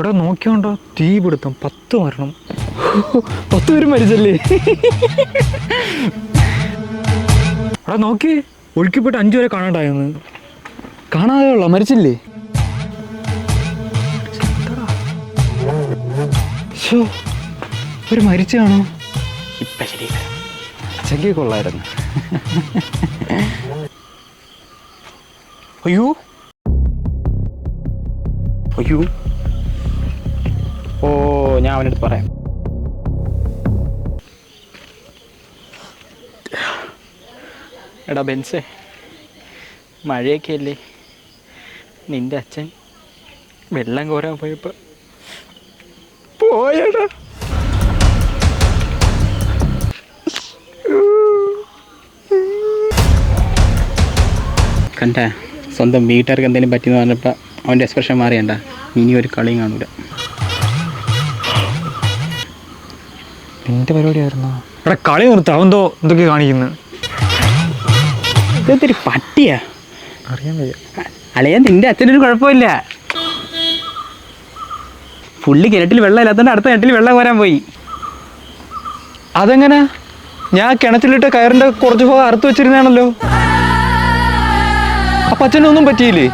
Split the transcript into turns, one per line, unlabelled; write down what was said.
ഇവിടെ നോക്കിയോണ്ടോ തീപിടുത്തം 10 മരണം. 10 പേര് മരിച്ചല്ലേ? അവിടെ നോക്കി ഒഴുക്കിപ്പോയിട്ട് 5 പേരെ കാണാണ്ടായെന്ന്. കാണാതെ ഉള്ള മരിച്ചില്ലേ? ഒരു മരിച്ചാണോ?
ഇപ്പം ശരിയില്ല,
ചെക്കി കൊള്ളായിരുന്നു.
അയ്യോ അയ്യോ, ഓ ഞാൻ അവനടുത്ത് പറയാം. എടാ ബെൻസേ, മഴയൊക്കെ അല്ലേ, നിൻ്റെ അച്ഛൻ വെള്ളം കോരാൻ പോയപ്പോൾ പോയടാ. കണ്ട, സ്വന്തം വീട്ടുകാർക്ക് എന്തെങ്കിലും പറ്റിയെന്ന് പറഞ്ഞപ്പോൾ അവൻ്റെ എക്സ്പ്രഷൻ മാറിയണ്ട. ഇനി ഒരു കളിയും കാണൂല.
നിന്റെ പരിപാടിയായിരുന്നോ? ഇവിടെ കളി നിർത്താം. അവന്തോ എന്തൊക്കെ കാണിക്കുന്നു.
ഇതൊരു പട്ടിയാ.
അറിയാൻ വയ്യ.
അളയാ, നിൻ്റെ അച്ഛനൊരു കുഴപ്പമില്ല. പുള്ളി കിണറ്റിൽ വെള്ളം ഇല്ലാത്തതുകൊണ്ട് അടുത്ത കിണറ്റിൽ വെള്ളം കോരാൻ പോയി.
അതെങ്ങനെ? ഞാൻ കിണറ്റിലിട്ട് കയറിൻ്റെ കുറച്ച് ഭാഗം അറുത്ത് വെച്ചിരുന്നാണല്ലോ. അപ്പം അച്ഛനൊന്നും പറ്റിയില്ലേ?